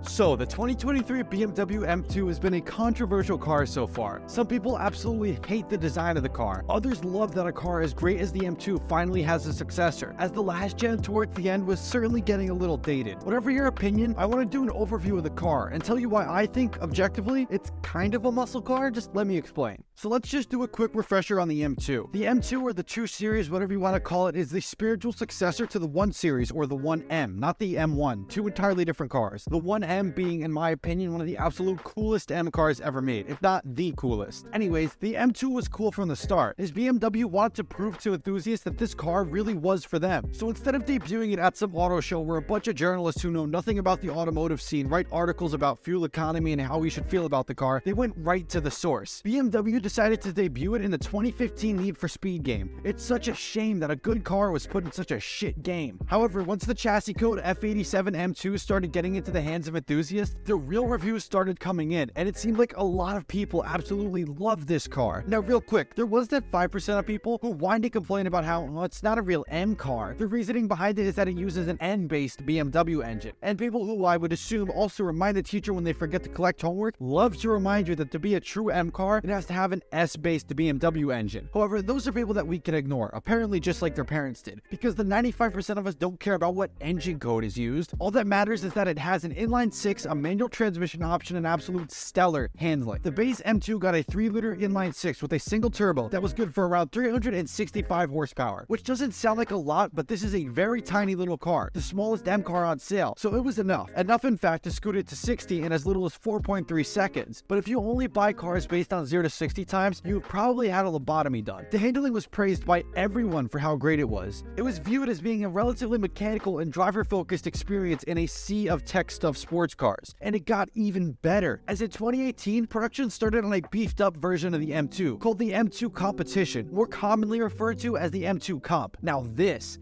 So, the 2023 BMW M2 has been a controversial car so far. Some people absolutely hate the design of the car. Others love that a car as great as the M2 finally has a successor, as the last gen towards the end was certainly getting a little dated. Whatever your opinion, I want to do an overview of the car and tell you why I think, objectively, it's kind of a muscle car. Just let me explain. So let's just do a quick refresher on the M2. The M2, or the 2 Series, whatever you want to call it, is the spiritual successor to the 1 Series, or the 1M, not the M1. Two entirely different cars. The 1M being, in my opinion, one of the absolute coolest M cars ever made, if not the coolest. Anyways, the M2 was cool from the start, as BMW wanted to prove to enthusiasts that this car really was for them. So instead of debuting it at some auto show where a bunch of journalists who know nothing about the automotive scene write articles about fuel economy and how we should feel about the car, they went right to the source. BMW decided to debut it in the 2015 Need for Speed game. It's such a shame that a good car was put in such a shit game. However, once the chassis code F87 M2 started getting into the hands of enthusiasts, the real reviews started coming in, and it seemed like a lot of people absolutely loved this car. Now, real quick, there was that 5% of people who whined and complained about how, well, it's not a real M car. The reasoning behind it is that it uses an N-based BMW engine. And people who I would assume also remind the teacher when they forget to collect homework love to remind you that to be a true M car, it has to have an S-based BMW engine. However, those are people that we can ignore, apparently just like their parents did, because the 95% of us don't care about what engine code is used. All that matters is that it has an inline-6, a manual transmission option, and absolute stellar handling. The base M2 got a 3-liter inline-6 with a single turbo that was good for around 365 horsepower, which doesn't sound like a lot, but this is a very tiny little car, the smallest M car on sale, so it was enough in fact to scoot it to 60 in as little as 4.3 seconds. But if you only buy cars based on 0 to 60 times, you've probably had a lobotomy done. The handling was praised by everyone for how great it was. It was viewed as being a relatively mechanical and driver-focused experience in a sea of tech-stuffed sports cars, and it got even better, as in 2018, production started on a beefed-up version of the M2 called the M2 Competition, more commonly referred to as the M2 Comp. Now this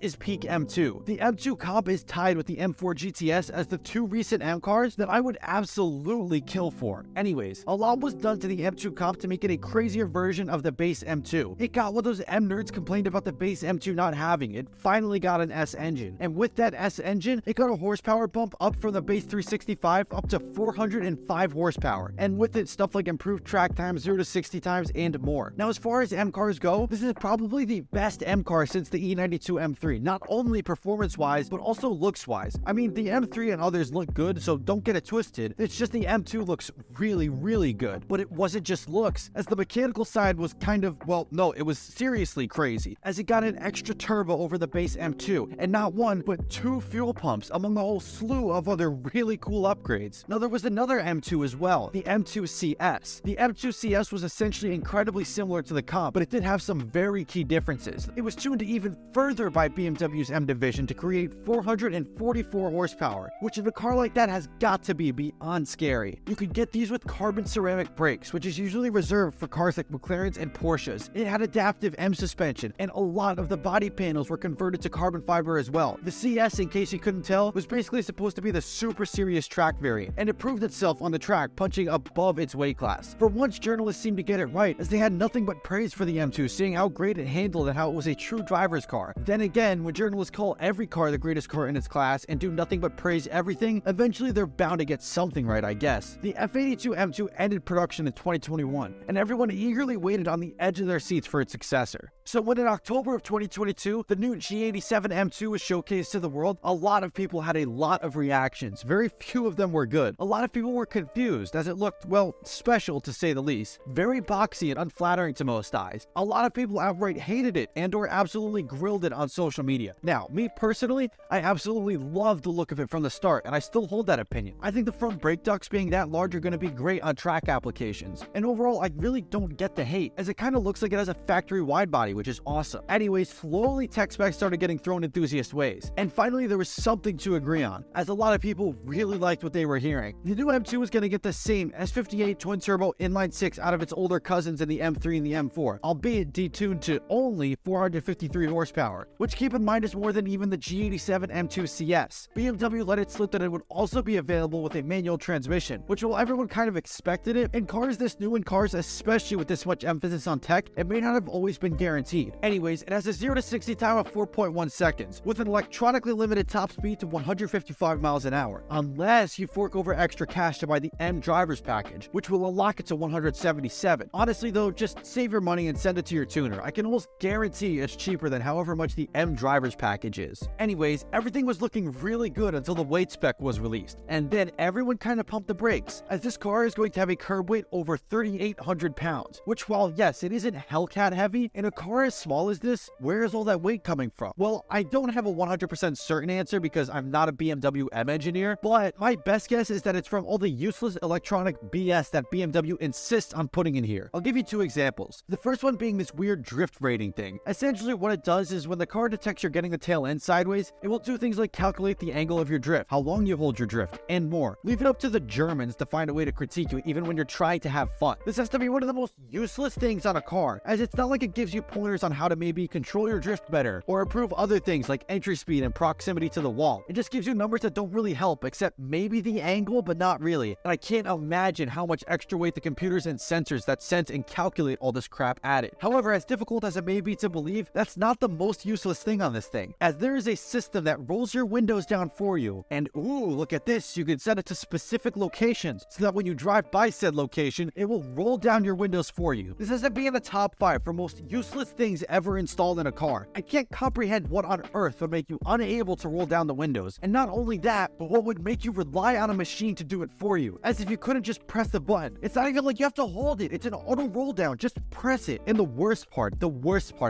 is peak M2. The M2 Comp is tied with the M4 GTS as the 2 recent M cars that I would absolutely kill for. Anyways, a lot was done to the M2 Comp to make it a crazier version of the base M2. It got what those M nerds complained about the base M2 not having. It finally got an S engine. And with that S engine, it got a horsepower bump up from the base 365 up to 405 horsepower. And with it, stuff like improved track time, 0 to 60 times, and more. Now, as far as M cars go, this is probably the best M car since the E92 M3, not only performance-wise, but also looks-wise. I mean, the M3 and others look good, so don't get it twisted. It's just the M2 looks really, really good. But it wasn't just looks, as the mechanical side was kind of, well, no, it was seriously crazy, as it got an extra turbo over the base M2, and not 1, but 2 fuel pumps, among a whole slew of other really cool upgrades. Now, there was another M2 as well, the M2 CS. The M2 CS was essentially incredibly similar to the Comp, but it did have some very key differences. It was tuned to even further by BMW's M division to create 444 horsepower, which in a car like that has got to be beyond scary. You could get these with carbon ceramic brakes, which is usually reserved for cars like McLarens and Porsches. It had adaptive M suspension, and a lot of the body panels were converted to carbon fiber as well. The CS, in case you couldn't tell, was basically supposed to be the super serious track variant, and it proved itself on the track, punching above its weight class. For once, journalists seemed to get it right, as they had nothing but praise for the M2, seeing how great it handled and how it was a true driver's car. Then again, when journalists call every car the greatest car in its class and do nothing but praise everything, eventually they're bound to get something right, I guess. The F82 M2 ended production in 2021, and everyone eagerly waited on the edge of their seats for its successor. So when in October of 2022, the new G87 M2 was showcased to the world, a lot of people had a lot of reactions. Very few of them were good. A lot of people were confused, as it looked, well, special to say the least. Very boxy and unflattering to most eyes. A lot of people outright hated it and or absolutely grilled it on social media. Now, me personally, I absolutely love the look of it from the start, and I still hold that opinion. I think the front brake ducts being that large are going to be great on track applications. And overall, I really don't get the hate, as it kind of looks like it has a factory wide body, which is awesome. Anyways, slowly tech specs started getting thrown enthusiast ways, and finally there was something to agree on, as a lot of people really liked what they were hearing. The new M2 was going to get the same S58 twin-turbo inline-6 out of its older cousins in the M3 and the M4, albeit detuned to only 453 horsepower. which keep in mind is more than even the G87 M2 CS. BMW let it slip that it would also be available with a manual transmission, which while everyone kind of expected it, in cars this new in cars, especially with this much emphasis on tech, it may not have always been guaranteed. Anyways, it has a 0 to 60 time of 4.1 seconds, with an electronically limited top speed to 155 miles an hour, unless you fork over extra cash to buy the M driver's package, which will unlock it to 177. Honestly though, just save your money and send it to your tuner. I can almost guarantee it's cheaper than however much the M driver's package is. Anyways, everything was looking really good until the weight spec was released, and then everyone kind of pumped the brakes, as this car is going to have a curb weight over 3,800 pounds, which while yes, it isn't Hellcat heavy, in a car as small as this, where is all that weight coming from? Well, I don't have a 100% certain answer because I'm not a BMW M engineer, but my best guess is that it's from all the useless electronic BS that BMW insists on putting in here. I'll give you two examples. The first one being this weird drift rating thing. Essentially what it does is when the car detects you're getting the tail end sideways, it will do things like calculate the angle of your drift, how long you hold your drift, and more. Leave it up to the Germans to find a way to critique you even when you're trying to have fun. This has to be one of the most useless things on a car, as it's not like it gives you pointers on how to maybe control your drift better or improve other things like entry speed and proximity to the wall. It just gives you numbers that don't really help except maybe the angle, but not really. And I can't imagine how much extra weight the computers and sensors that sense and calculate all this crap added. However, as difficult as it may be to believe, that's not the most useless thing on this thing, as there is a system that rolls your windows down for you. And ooh, look at this, you can set it to specific locations so that when you drive by said location, it will roll down your windows for you. This has to be in the top 5 for most useless things ever installed in a car. I can't comprehend what on earth would make you unable to roll down the windows. And not only that, but what would make you rely on a machine to do it for you, as if you couldn't just press the button. It's not even like you have to hold it, it's an auto roll down, just press it. And the worst part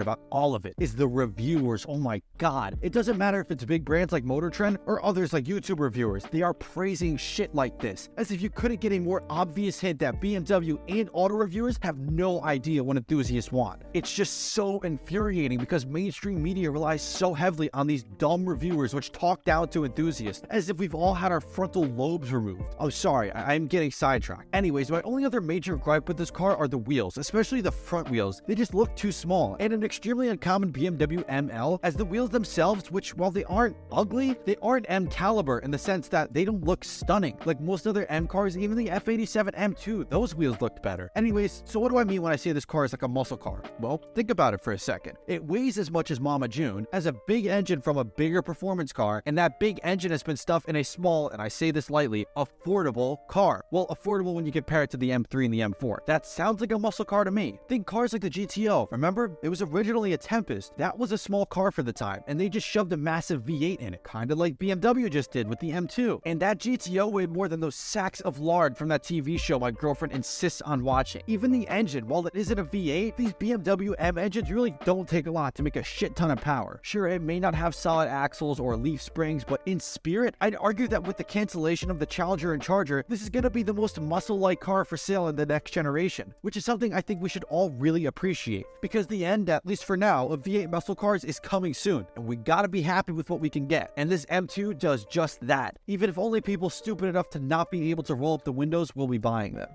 about all of it is the reviewers. Oh my god. It doesn't matter if it's big brands like Motor Trend or others like YouTube reviewers, they are praising shit like this, as if you couldn't get a more obvious hint that BMW and auto reviewers have no idea what enthusiasts want. It's just so infuriating because mainstream media relies so heavily on these dumb reviewers which talk down to enthusiasts, as if we've all had our frontal lobes removed. Oh sorry, I'm getting sidetracked. Anyways, my only other major gripe with this car are the wheels, especially the front wheels. They just look too small, and an extremely uncommon BMW ML, as the wheels themselves, which while they aren't ugly, they aren't M caliber in the sense that they don't look stunning. Like most other M cars, even the F87 M2, those wheels looked better. Anyways, so what do I mean when I say this car is like a muscle car? Well, think about it for a second. It weighs as much as Mama June, has a big engine from a bigger performance car, and that big engine has been stuffed in a small, and I say this lightly, affordable car. Well, affordable when you compare it to the M3 and the M4. That sounds like a muscle car to me. Think cars like the GTO. Remember? It was originally a Tempest. That was a small car for the time, and they just shoved a massive V8 in it, kind of like BMW just did with the M2. And that GTO weighed more than those sacks of lard from that TV show my girlfriend insists on watching. Even the engine, while it isn't a V8, these BMW M engines really don't take a lot to make a shit ton of power. Sure, it may not have solid axles or leaf springs, but in spirit, I'd argue that with the cancellation of the Challenger and Charger, this is gonna be the most muscle-like car for sale in the next generation, which is something I think we should all really appreciate, because the end, at least for now, of V8 muscle cars is coming soon, and we gotta be happy with what we can get, and this M2 does just that, even if only people stupid enough to not be able to roll up the windows will be buying them.